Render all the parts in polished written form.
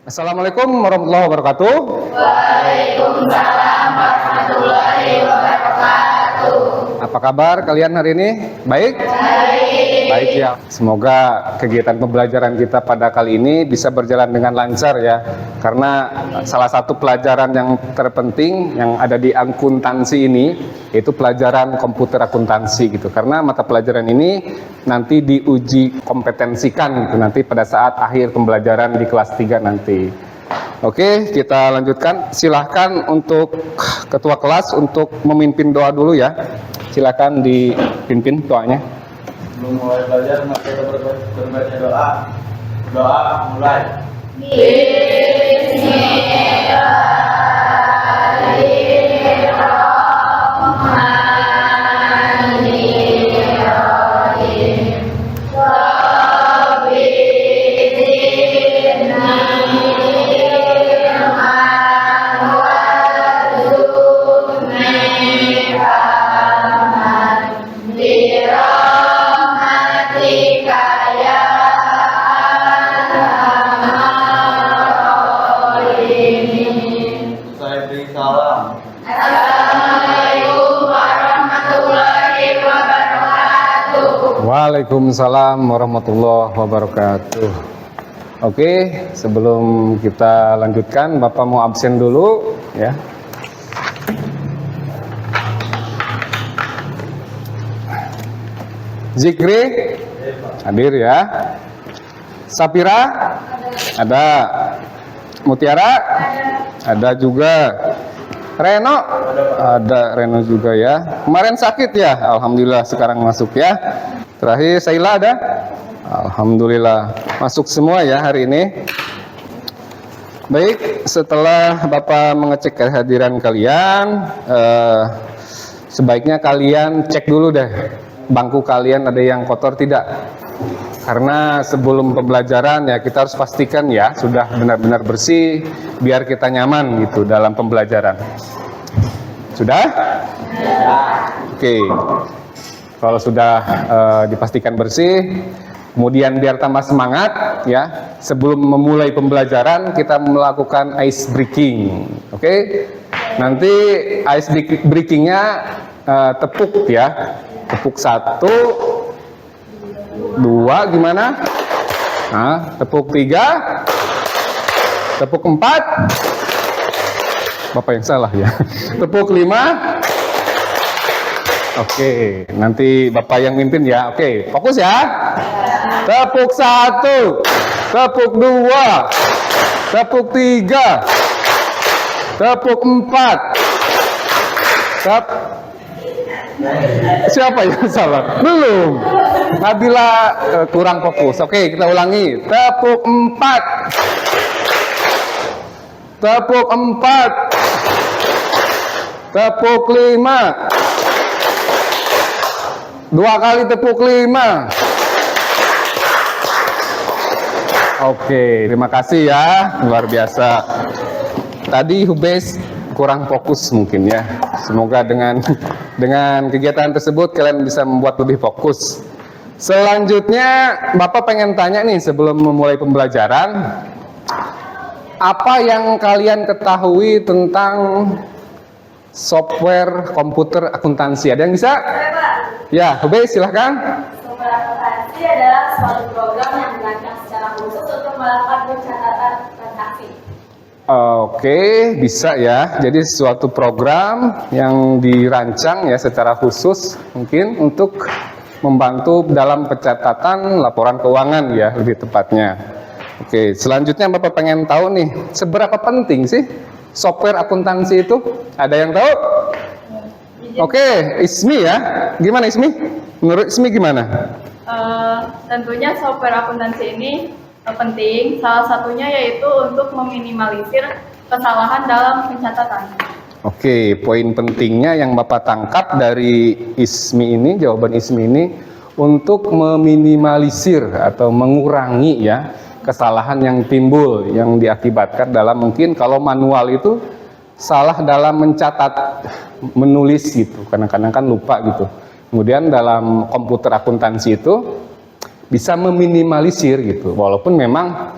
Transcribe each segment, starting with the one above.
Assalamualaikum warahmatullahi wabarakatuh. Waalaikumsalam warahmatullahi wabarakatuh. Apa kabar kalian hari ini? Baik? Baik ya. Semoga kegiatan pembelajaran kita pada kali ini bisa berjalan dengan lancar ya. Karena salah satu pelajaran yang terpenting yang ada di akuntansi ini yaitu pelajaran komputer akuntansi gitu. Karena mata pelajaran ini nanti diuji kompetensikan gitu nanti pada saat akhir pembelajaran di kelas 3 nanti. Oke, kita lanjutkan. Silahkan untuk ketua kelas untuk memimpin doa dulu ya. Silahkan dipimpin doanya. Sebelum mulai belajar, mari kita berbaca doa. Doa mulai. Saya beri salam. Assalamualaikum warahmatullahi wabarakatuh. Waalaikumsalam warahmatullahi wabarakatuh. Oke, sebelum kita lanjutkan, Bapak mau absen dulu ya. Zikri hadir ya. Sapira ada. Mutiara ada juga. Reno ada, Reno juga ya. Kemarin sakit ya, alhamdulillah sekarang masuk ya. Terakhir Saila ada, alhamdulillah masuk semua ya hari ini. Baik, setelah Bapak mengecek kehadiran kalian, sebaiknya kalian cek dulu deh bangku kalian ada yang kotor tidak. Karena sebelum pembelajaran ya kita harus pastikan ya sudah benar-benar bersih biar kita nyaman gitu dalam pembelajaran. Sudah? Oke. Kalau sudah dipastikan bersih, kemudian biar tambah semangat ya. Sebelum memulai pembelajaran kita melakukan ice breaking. Oke? Nanti ice breakingnya tepuk ya. Tepuk 1, 2 gimana? Nah, tepuk 3, tepuk 4, Bapak yang salah ya. Tepuk 5. Oke, nanti Bapak yang mimpin ya. Oke, fokus ya. Tepuk 1, tepuk 2, tepuk 3, tepuk 4. Siapa yang salah? Belum. Nabila kurang fokus. Oke, kita ulangi. Tepuk 4. Tepuk 4. Tepuk 5. 2 kali tepuk 5. Oke, terima kasih ya. Luar biasa. Tadi Hubes kurang fokus mungkin ya. Semoga dengan kegiatan tersebut kalian bisa membuat lebih fokus. Selanjutnya Bapak pengen tanya nih sebelum memulai pembelajaran, apa yang kalian ketahui tentang software komputer akuntansi? Ada yang bisa? Ya, Hube silahkan. Software akuntansi adalah suatu program yang dirancang secara khusus untuk melakukan pencatatan transaksi. Oke, bisa ya. Jadi suatu program yang dirancang ya secara khusus mungkin untuk membantu dalam pencatatan laporan keuangan ya lebih tepatnya. Oke, selanjutnya Bapak pengen tahu nih, seberapa penting sih software akuntansi itu? Ada yang tahu? Oke, Ismi ya. Gimana Ismi? Menurut Ismi gimana? Tentunya software akuntansi ini penting, salah satunya yaitu untuk meminimalisir kesalahan dalam pencatatan. Oke, poin pentingnya yang Bapak tangkap dari Ismi ini, jawaban Ismi ini, untuk meminimalisir atau mengurangi ya kesalahan yang timbul, yang diakibatkan dalam mungkin kalau manual itu salah dalam mencatat, menulis gitu, kadang-kadang kan lupa gitu. Kemudian dalam komputer akuntansi itu bisa meminimalisir gitu, walaupun memang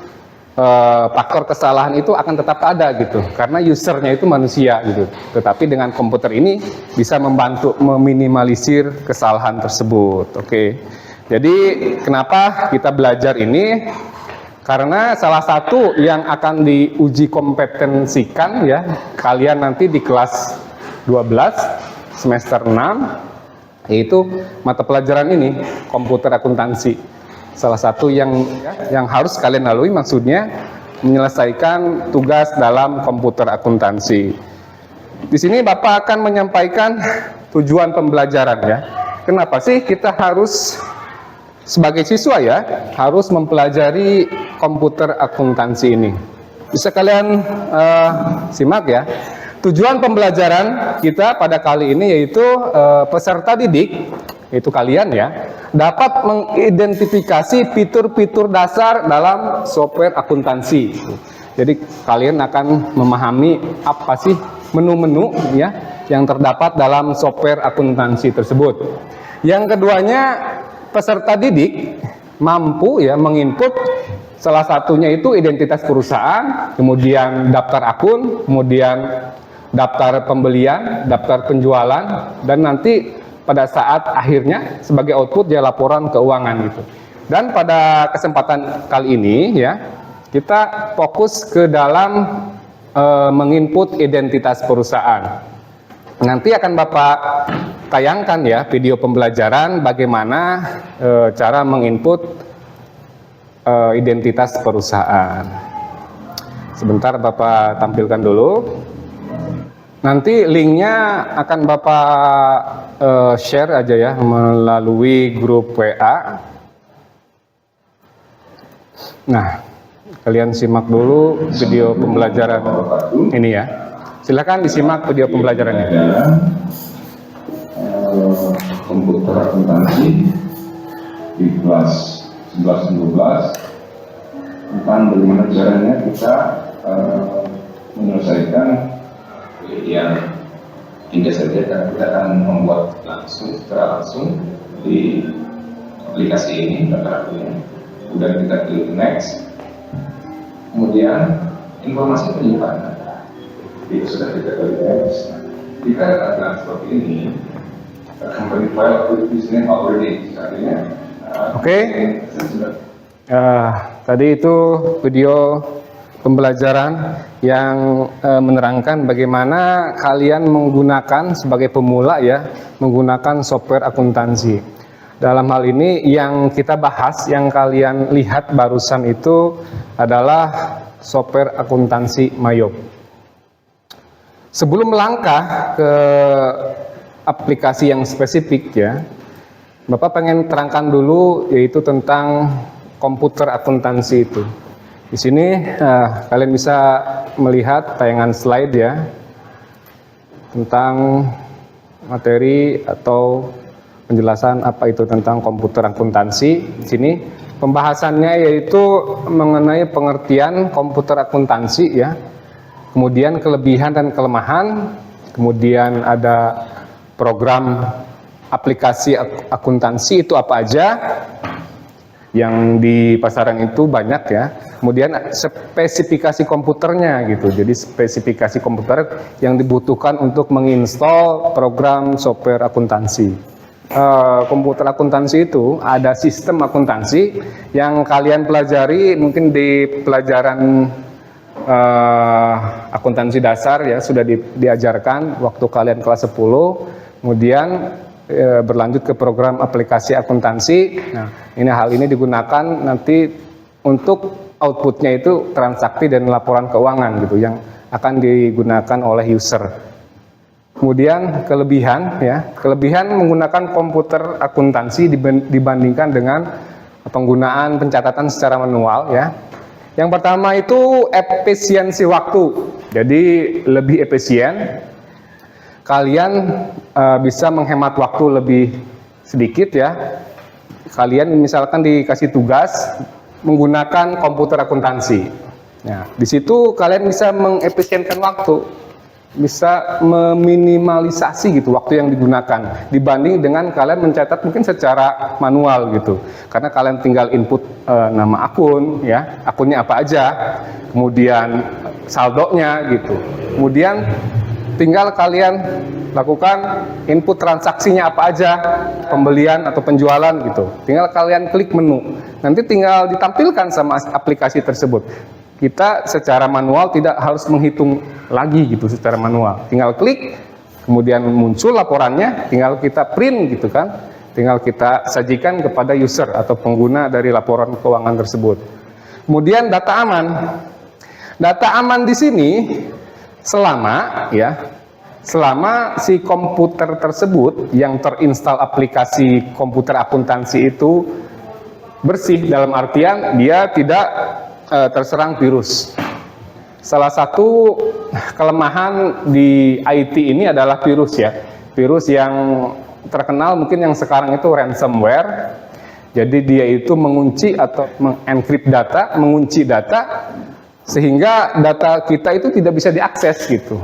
faktor kesalahan itu akan tetap ada gitu, karena usernya itu manusia gitu. Tetapi dengan komputer ini bisa membantu meminimalisir kesalahan tersebut. Oke. Jadi kenapa kita belajar ini? Karena salah satu yang akan diuji kompetensikan ya kalian nanti di kelas 12 semester 6 yaitu mata pelajaran ini, komputer akuntansi. Salah satu yang harus kalian lalui maksudnya menyelesaikan tugas dalam komputer akuntansi. Di sini Bapak akan menyampaikan tujuan pembelajaran ya. Kenapa sih kita harus sebagai siswa ya harus mempelajari komputer akuntansi ini? Bisa kalian simak ya. Tujuan pembelajaran kita pada kali ini yaitu peserta didik, yaitu kalian ya, dapat mengidentifikasi fitur-fitur dasar dalam software akuntansi. Jadi kalian akan memahami apa sih menu-menu ya yang terdapat dalam software akuntansi tersebut. Yang keduanya, peserta didik mampu ya menginput salah satunya itu identitas perusahaan, kemudian daftar akun, kemudian daftar pembelian, daftar penjualan, dan nanti pada saat akhirnya sebagai output dia laporan keuangan gitu. Dan pada kesempatan kali ini ya kita fokus ke dalam menginput identitas perusahaan. Nanti akan Bapak tayangkan ya video pembelajaran bagaimana cara menginput identitas perusahaan. Sebentar Bapak tampilkan dulu. Nanti linknya akan Bapak share aja ya melalui grup WA. Nah, kalian simak dulu video pembelajaran ini ya. Silakan disimak video pembelajarannya. Komputer akuntansi di kelas 11-12 tentang bagaimana caranya kita menyelesaikan yang hingga saja kita akan membuat secara langsung di aplikasi ini daftar akunnya. Kemudian kita klik next, kemudian informasi penyimpanan itu sudah kita klik next. Jika ada seperti ini, company file is name already, artinya Oke. Tadi itu video pembelajaran yang menerangkan bagaimana kalian menggunakan sebagai pemula ya, menggunakan software akuntansi. Dalam hal ini yang kita bahas, yang kalian lihat barusan itu adalah software akuntansi Mayop. Sebelum melangkah ke aplikasi yang spesifik ya, Bapak pengen terangkan dulu yaitu tentang komputer akuntansi itu. Di sini kalian bisa melihat tayangan slide ya tentang materi atau penjelasan apa itu tentang komputer akuntansi. Di sini pembahasannya yaitu mengenai pengertian komputer akuntansi ya. Kemudian kelebihan dan kelemahan, kemudian ada program aplikasi akuntansi itu apa aja yang di pasaran itu banyak ya. Kemudian spesifikasi komputernya gitu. Jadi spesifikasi komputer yang dibutuhkan untuk menginstal program software akuntansi. Komputer akuntansi itu ada sistem akuntansi yang kalian pelajari mungkin di pelajaran akuntansi dasar ya sudah diajarkan waktu kalian kelas 10, kemudian berlanjut ke program aplikasi akuntansi. Nah, hal ini digunakan nanti untuk outputnya itu transaksi dan laporan keuangan gitu yang akan digunakan oleh user. Kemudian kelebihan menggunakan komputer akuntansi dibandingkan dengan penggunaan pencatatan secara manual ya. Yang pertama itu efisiensi waktu, jadi lebih efisien. Kalian bisa menghemat waktu lebih sedikit ya. Kalian misalkan dikasih tugas menggunakan komputer akuntansi. Nah, di situ kalian bisa mengefisienkan waktu. bisa meminimalisasi gitu waktu yang digunakan dibanding dengan kalian mencatat mungkin secara manual gitu, karena kalian tinggal input nama akun ya, akunnya apa aja, kemudian saldonya gitu, kemudian tinggal kalian lakukan input transaksinya apa aja, pembelian atau penjualan gitu, tinggal kalian klik menu, nanti tinggal ditampilkan sama aplikasi tersebut. Kita secara manual tidak harus menghitung lagi gitu secara manual. Tinggal klik, kemudian muncul laporannya, tinggal kita print gitu kan. Tinggal kita sajikan kepada user atau pengguna dari laporan keuangan tersebut. Kemudian data aman. Data aman di sini selama si komputer tersebut yang terinstal aplikasi komputer akuntansi itu bersih, dalam artian dia tidak terserang virus. Salah satu kelemahan di IT ini adalah virus ya. Virus yang terkenal mungkin yang sekarang itu ransomware. Jadi dia itu mengunci atau mengenkrip data, mengunci data sehingga data kita itu tidak bisa diakses gitu.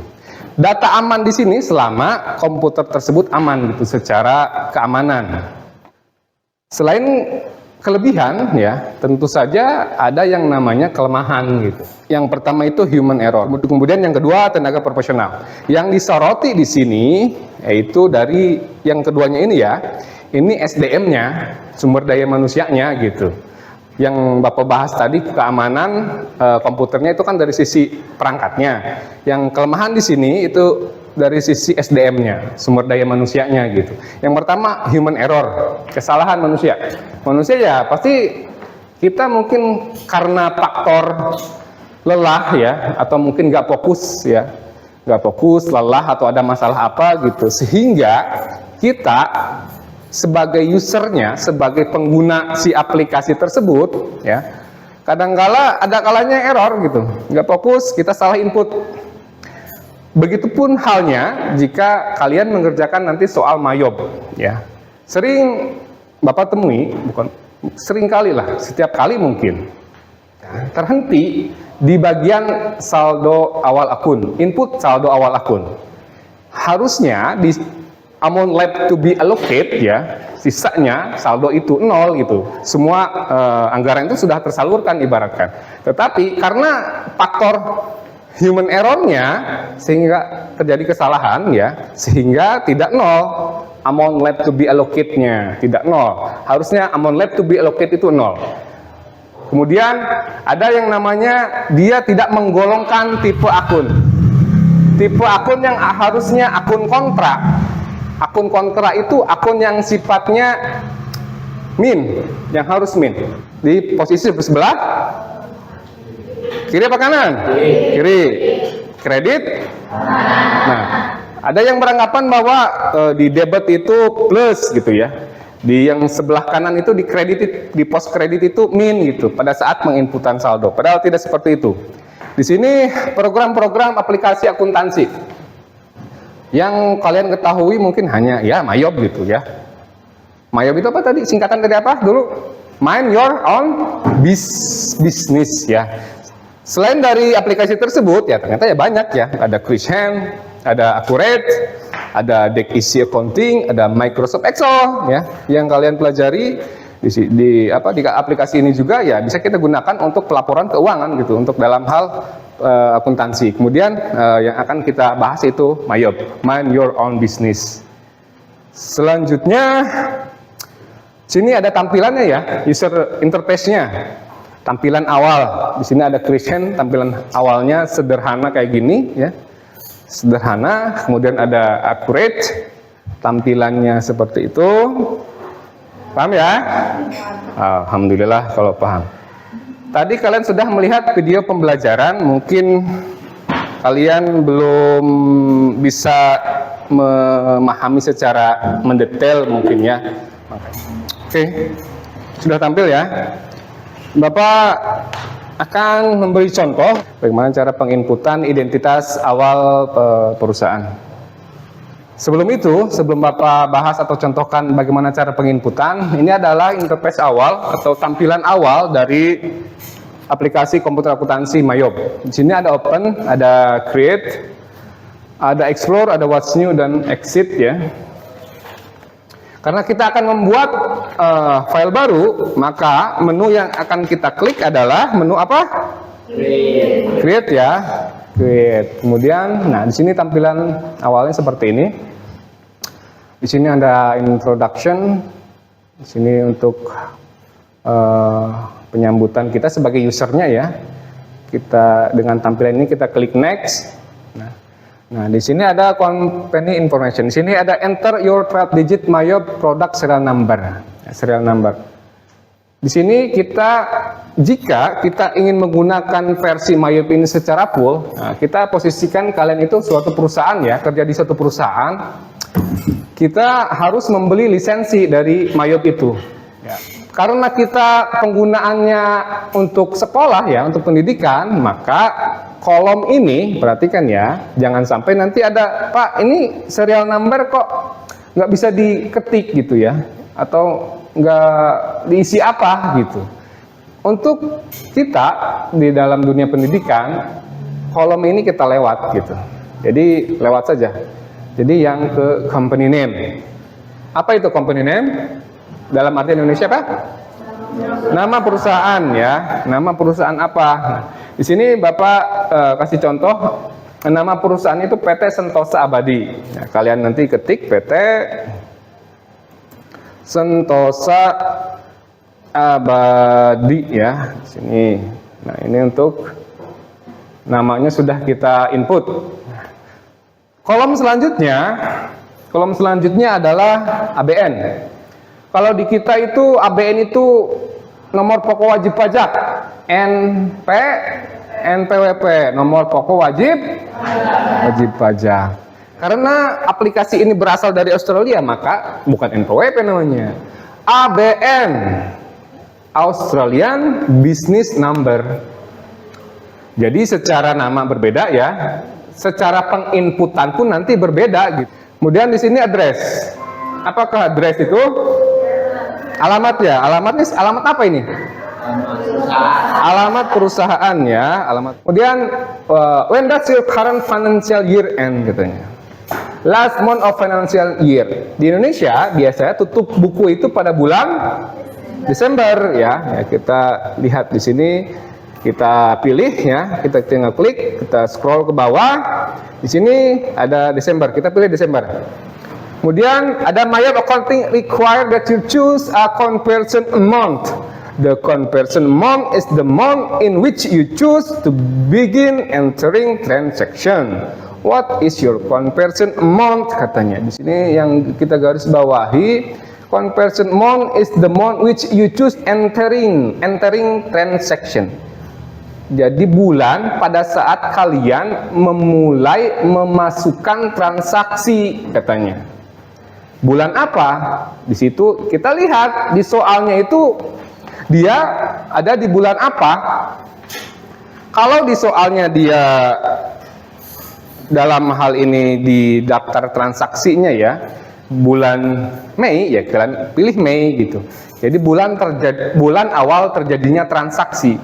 Data aman di sini selama komputer tersebut aman gitu secara keamanan. Selain kelebihan ya, tentu saja ada yang namanya kelemahan gitu. Yang pertama itu human error. Kemudian yang kedua tenaga profesional. Yang disoroti di sini yaitu dari yang keduanya ini ya. Ini SDM-nya, sumber daya manusianya gitu. Yang Bapak bahas tadi keamanan komputernya itu kan dari sisi perangkatnya. Yang kelemahan di sini itu dari sisi SDM-nya, sumber daya manusianya gitu. Yang pertama human error, kesalahan manusia. Manusia ya pasti kita mungkin karena faktor lelah ya, atau mungkin nggak fokus ya, nggak fokus, lelah atau ada masalah apa gitu, sehingga kita sebagai usernya, sebagai pengguna si aplikasi tersebut ya, kadangkala ada kalanya error gitu, nggak fokus, kita salah input. Begitupun halnya jika kalian mengerjakan nanti soal mayob ya. Sering Bapak temui, bukan sering kali lah, setiap kali mungkin terhenti di bagian saldo awal akun, input saldo awal akun. Harusnya di amount left to be allocated ya, sisanya saldo itu 0 gitu. Semua anggaran itu sudah tersalurkan ibaratkan. Tetapi karena faktor human error-nya sehingga terjadi kesalahan ya, sehingga tidak 0 amount left to be allocate-nya, tidak 0. Harusnya amount left to be allocate itu 0. Kemudian ada yang namanya dia tidak menggolongkan tipe akun. Tipe akun yang harusnya akun kontra. Akun kontra itu akun yang sifatnya min, yang harus min. Di posisi sebelah kiri apa kanan? Kiri. Kredit? Nah, ada yang beranggapan bahwa di debit itu plus gitu ya. Di yang sebelah kanan itu di kredit, di pos kredit itu min gitu pada saat menginputan saldo. Padahal tidak seperti itu. Di sini program-program aplikasi akuntansi yang kalian ketahui mungkin hanya ya mayob gitu ya. Mayob itu apa tadi? Singkatan dari apa dulu? Mind your own business ya. Selain dari aplikasi tersebut ya ternyata ya banyak ya, ada QuickHand, ada Accurate, ada Deck Easy Accounting, ada Microsoft Excel ya yang kalian pelajari di aplikasi ini juga ya bisa kita gunakan untuk pelaporan keuangan gitu, untuk dalam hal akuntansi. Kemudian yang akan kita bahas itu mayob, mind your own business. Selanjutnya sini ada tampilannya ya, user interface-nya. Tampilan awal, di sini ada QuickHand, tampilan awalnya sederhana kayak gini ya, sederhana. Kemudian ada Accurate, tampilannya seperti itu. Paham ya? Alhamdulillah kalau paham. Tadi kalian sudah melihat video pembelajaran, mungkin kalian belum bisa memahami secara mendetail mungkin ya. Oke, sudah tampil ya. Bapak akan memberi contoh bagaimana cara penginputan identitas awal perusahaan. Sebelum itu, sebelum Bapak bahas atau contohkan bagaimana cara penginputan, ini adalah interface awal atau tampilan awal dari aplikasi komputer akuntansi mayob. Di sini ada open, ada create, Ada explore, ada what's new, dan exit ya. Karena kita akan membuat file baru, maka menu yang akan kita klik adalah menu apa? Create ya. Create. Kemudian, nah di sini tampilan awalnya seperti ini. Di sini ada introduction. Di sini untuk penyambutan kita sebagai usernya ya. Kita dengan tampilan ini kita klik next. Nah, di sini ada company information. Di sini ada enter your 12-digit Mayop product serial number. Serial number. Di sini jika kita ingin menggunakan versi Mayop ini secara full, nah, kita posisikan kalian itu suatu perusahaan ya, kerja di suatu perusahaan. Kita harus membeli lisensi dari Mayop itu. Ya. Karena kita penggunaannya untuk sekolah ya, untuk pendidikan, maka kolom ini, perhatikan ya, jangan sampai nanti ada, Pak, ini serial number kok nggak bisa diketik gitu ya, atau nggak diisi apa gitu. Untuk kita di dalam dunia pendidikan, kolom ini kita lewat gitu. Jadi lewat saja. Jadi yang ke company name. Apa itu company name? Dalam arti Indonesia apa? Nama perusahaan ya. Nama perusahaan apa? Nah, di sini Bapak kasih contoh, nama perusahaan itu PT Sentosa Abadi. Nah, kalian nanti ketik PT Sentosa Abadi ya. Di sini. Nah, ini untuk namanya sudah kita input. Kolom selanjutnya adalah ABN. Kalau di kita itu ABN itu nomor pokok wajib pajak, NPWP, nomor pokok wajib pajak. Karena aplikasi ini berasal dari Australia, maka bukan NPWP namanya, ABN, Australian Business Number. Jadi secara nama berbeda ya, secara penginputan pun nanti berbeda gitu. Kemudian di sini address. Apakah address itu? Alamat ya, alamat apa ini? Alamat perusahaan ya, alamat. Kemudian when does your current financial year end katanya. Last month of financial year. Di Indonesia biasanya tutup buku itu pada bulan Desember ya. Ya, kita lihat di sini, kita pilih ya, kita tinggal klik, kita scroll ke bawah. Di sini ada Desember, kita pilih Desember. Kemudian ada Mayop accounting require that you choose a conversion amount. The conversion amount is the amount in which you choose to begin entering transaction. What is your conversion amount katanya. Di sini yang kita garis bawahi, conversion amount is the amount which you choose entering transaction. Jadi bulan pada saat kalian memulai memasukkan transaksi katanya. Bulan apa? Di situ kita lihat di soalnya itu dia ada di bulan apa. Kalau di soalnya dia dalam hal ini di daftar transaksinya ya bulan Mei, ya kalian pilih Mei gitu. Jadi bulan awal terjadinya transaksi.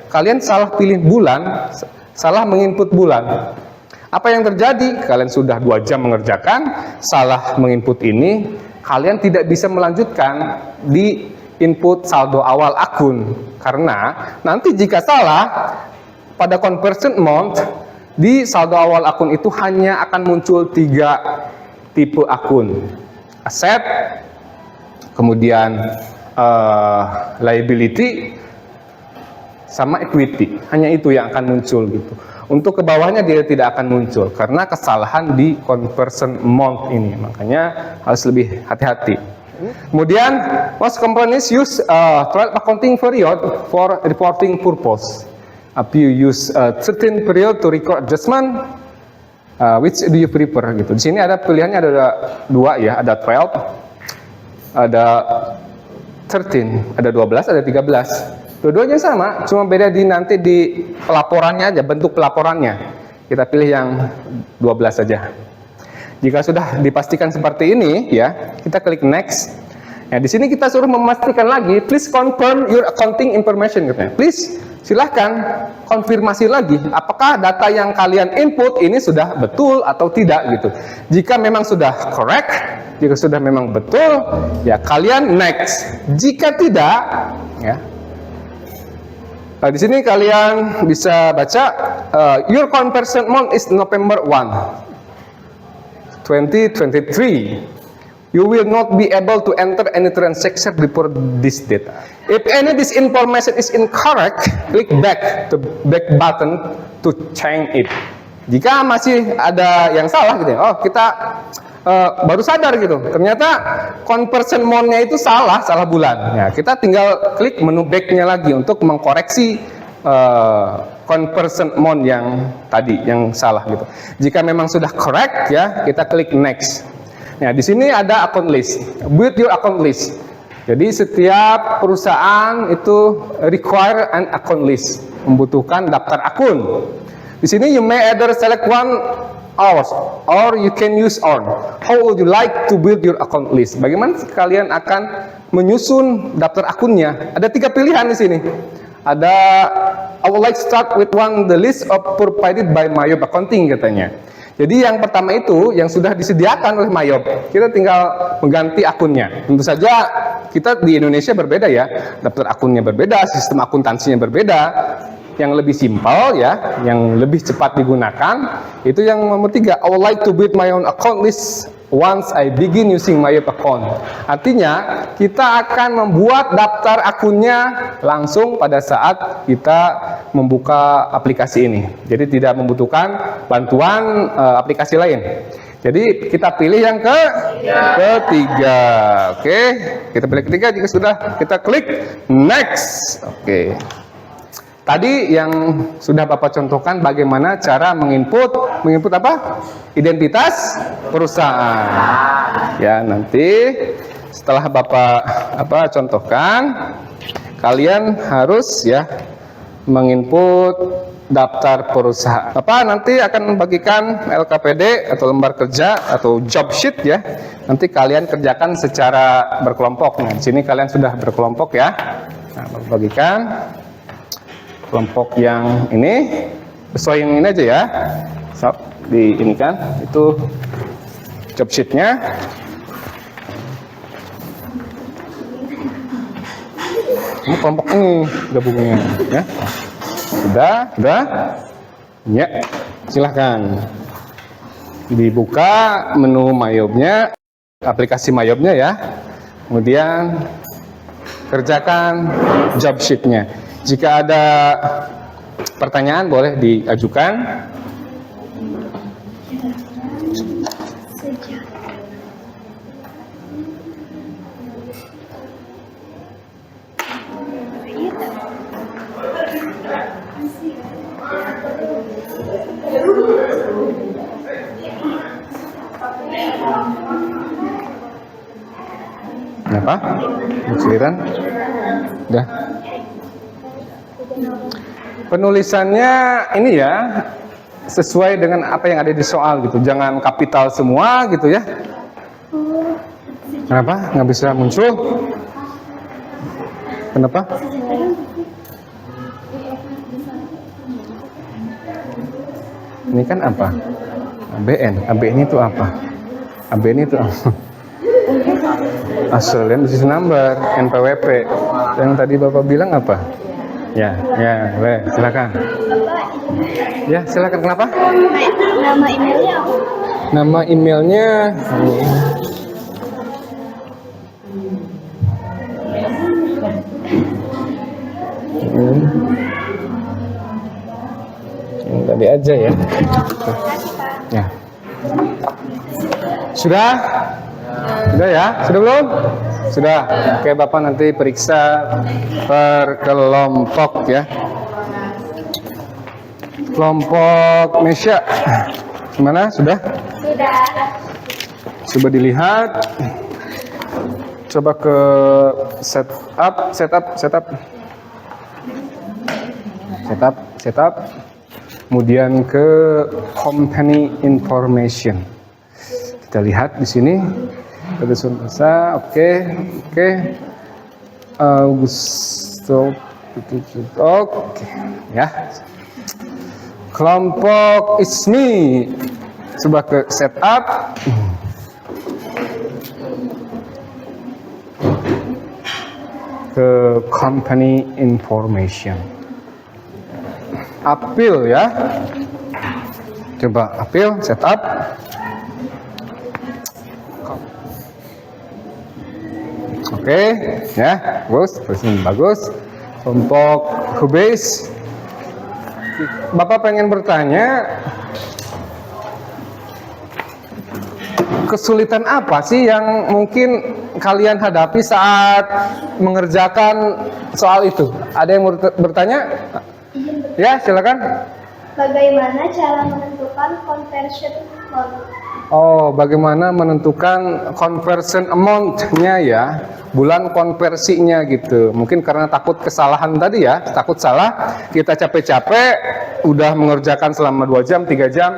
Kalian salah pilih bulan, salah menginput bulan. Apa yang terjadi? Kalian sudah 2 jam mengerjakan, salah menginput ini, kalian tidak bisa melanjutkan di input saldo awal akun. Karena nanti jika salah, pada conversion amount, di saldo awal akun itu hanya akan muncul 3 tipe akun. Aset, kemudian liability, sama equity. Hanya itu yang akan muncul gitu. Untuk ke bawahnya dia tidak akan muncul karena kesalahan di conversion amount ini. Makanya harus lebih hati-hati. Kemudian most companies use 12 accounting period for reporting purpose. If you use 13 period to record adjustment, which do you prefer gitu. Di sini ada pilihannya, ada 2 ya, ada 12, ada 13, ada 12, ada 13. Dua-duanya sama, cuma beda nanti di pelaporannya aja, bentuk pelaporannya. Kita pilih yang 12 saja. Jika sudah dipastikan seperti ini, ya, kita klik next. Nah, di sini kita suruh memastikan lagi, please confirm your accounting information. Please silahkan konfirmasi lagi apakah data yang kalian input ini sudah betul atau tidak gitu. Jika memang sudah correct, jika sudah memang betul, ya kalian next. Jika tidak, ya. Nah, di sini kalian bisa baca your conversion month is November 1, 2023. You will not be able to enter any transaction before this date. If any this information is incorrect, click back to back button to change it. Jika masih ada yang salah gitu, oh kita baru sadar gitu, ternyata conversion month-nya itu salah bulan. Ya, kita tinggal klik menu back-nya lagi untuk mengkoreksi conversion month yang tadi yang salah gitu. Jika memang sudah correct ya, kita klik next. Nah, di sini ada account list, build your account list. Jadi setiap perusahaan itu require an account list, membutuhkan daftar akun. Di sini you may either select one or you can use all. How would you like to build your account list? Bagaimana kalian akan menyusun daftar akunnya? Ada 3 pilihan di sini. Ada I would like to start with the list of provided by Mayop Accounting katanya. Jadi yang pertama itu yang sudah disediakan oleh Mayop, kita tinggal mengganti akunnya. Tentu saja kita di Indonesia berbeda ya, daftar akunnya berbeda, sistem akuntansinya berbeda. Yang lebih simpel ya, yang lebih cepat digunakan, itu yang nomor 3. I would like to build my own account list once I begin using Mayop account. Artinya kita akan membuat daftar akunnya langsung pada saat kita membuka aplikasi ini. Jadi tidak membutuhkan bantuan aplikasi lain. Jadi kita pilih yang ketiga. Oke, kita pilih ketiga. Jika sudah, kita klik next. Oke. Tadi yang sudah Bapak contohkan bagaimana cara menginput apa? Identitas perusahaan. Ya, nanti setelah Bapak contohkan, kalian harus ya menginput daftar perusahaan. Bapak nanti akan membagikan LKPD atau lembar kerja atau job sheet ya. Nanti kalian kerjakan secara berkelompok. Nah, di sini kalian sudah berkelompok ya. Nah, Bapak bagikan kelompok yang ini, sesuai yang ini aja ya. So, di ini kan itu job sheet-nya. Ini kelompok ini gabungnya ya. Sudah. Ya, silahkan dibuka menu Mayopnya, aplikasi Mayopnya ya. Kemudian kerjakan job sheet-nya. Jika ada pertanyaan boleh diajukan. Apa? Kesulitan? Udah. Penulisannya ini ya sesuai dengan apa yang ada di soal gitu. Jangan kapital semua gitu ya. Kenapa? Nggak bisa muncul? Kenapa? Ini kan apa? ABN. ABN itu apa? ABN itu apa? Australian Business Number, NPWP. Yang tadi Bapak bilang apa? Ya, boleh, silakan. Ya, silakan. Kenapa? Nama emailnya apa? Nama emailnya yang tadi aja ya. Ya. Sudah? Sudah ya? Sudah belum? Sudah. Oke, Bapak nanti periksa per kelompok ya. Kelompok Mesya. Gimana? Sudah? Sudah. Coba dilihat. Coba ke setup. Kemudian ke company information. Kita lihat di sini. Oke. Augusto Oke, ya. Kelompok ISMI coba ke setup. Ke company information. Appeal ya. Coba appeal setup. Oke, ya, bagus. Kelompok Hubase. Bapak pengen bertanya, kesulitan apa sih yang mungkin kalian hadapi saat mengerjakan soal itu? Ada yang bertanya? Ya, silakan. Bagaimana cara menentukan conversion amount? Oh, bagaimana menentukan conversion amount-nya ya, bulan konversinya gitu. Mungkin karena takut kesalahan tadi ya, takut salah, kita capek-capek, udah mengerjakan selama 2 jam, 3 jam.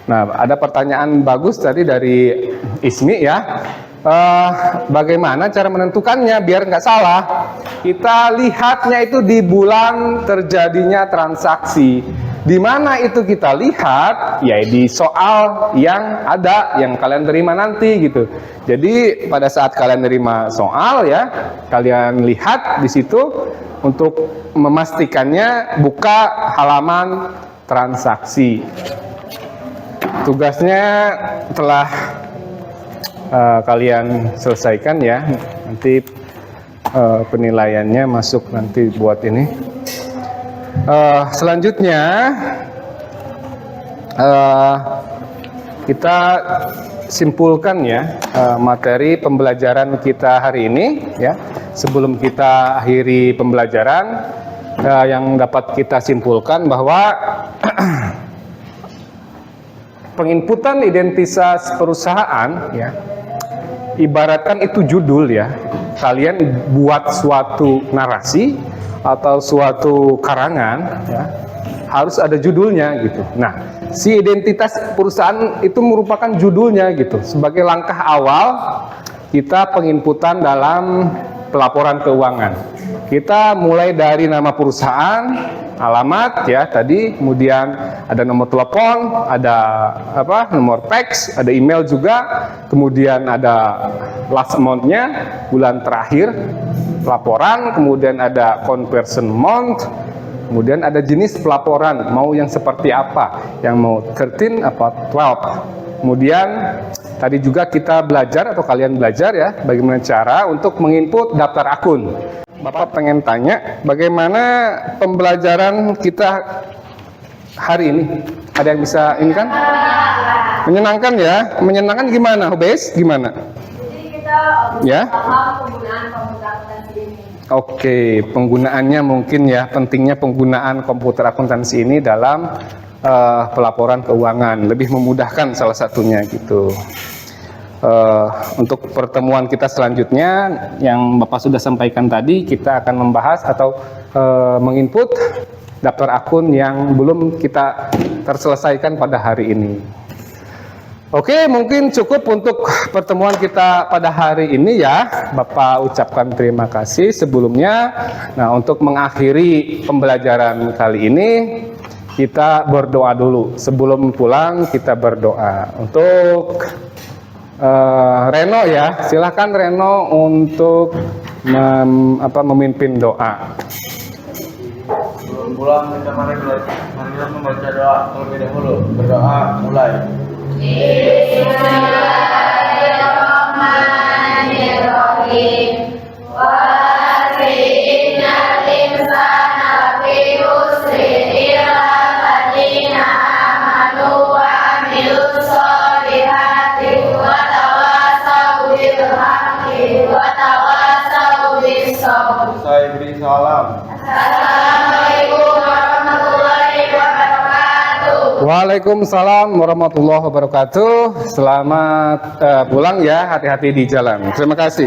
Nah, ada pertanyaan bagus tadi dari Ismi ya. Bagaimana cara menentukannya biar nggak salah? Kita lihatnya itu di bulan terjadinya transaksi. Di mana itu kita lihat? Ya di soal yang ada, yang kalian terima nanti gitu. Jadi pada saat kalian terima soal ya, kalian lihat di situ untuk memastikannya buka halaman transaksi. Tugasnya telah kalian selesaikan ya, nanti penilaiannya masuk nanti buat ini. Selanjutnya kita simpulkan ya materi pembelajaran kita hari ini ya. Sebelum kita akhiri pembelajaran, yang dapat kita simpulkan bahwa penginputan identitas perusahaan ya, ibaratkan itu judul ya. Kalian buat suatu narasi atau suatu karangan ya, harus ada judulnya gitu. Nah, si identitas perusahaan itu merupakan judulnya gitu. Sebagai langkah awal kita penginputan dalam pelaporan keuangan. Kita mulai dari nama perusahaan, alamat ya tadi, kemudian ada nomor telepon, ada nomor fax, ada email juga, kemudian ada last amount-nya, bulan terakhir pelaporan, kemudian ada conversion amount, kemudian ada jenis pelaporan, mau yang seperti apa, yang mau 13 apa 12. Kemudian tadi juga kita belajar atau kalian belajar ya bagaimana cara untuk menginput daftar akun. Bapak pengen tanya, bagaimana pembelajaran kita hari ini? Ada yang bisa ini kan? Menyenangkan ya? Menyenangkan gimana, Hubes? Gimana? Jadi kita Ya? paham penggunaan komputer akuntansi ini. Oke, penggunaannya mungkin ya, pentingnya penggunaan komputer akuntansi ini dalam pelaporan keuangan, lebih memudahkan salah satunya gitu. Untuk pertemuan kita selanjutnya yang Bapak sudah sampaikan tadi, kita akan membahas atau menginput daftar akun yang belum kita terselesaikan pada hari ini. Oke, mungkin cukup untuk pertemuan kita pada hari ini ya. Bapak ucapkan terima kasih sebelumnya. Nah, untuk mengakhiri pembelajaran kali ini, kita berdoa dulu. Sebelum pulang, kita berdoa. Untuk Reno ya, silahkan Reno untuk memimpin doa. Sebelum pulang kita mari kita membaca doa terlebih dahulu. Berdoa mulai. Bismillahirrahmanirrahim. Wa innal insana lafi khusrin illa alladziina aamanu wa 'amilus sholihati wa tawassaw bil haqqi wa tawassaw bis sabr. Saya beri salam. Assalamualaikum warahmatullahi wabarakatuh. Waalaikumsalam warahmatullahi wabarakatuh. Selamat pulang ya, hati-hati di jalan. Terima kasih.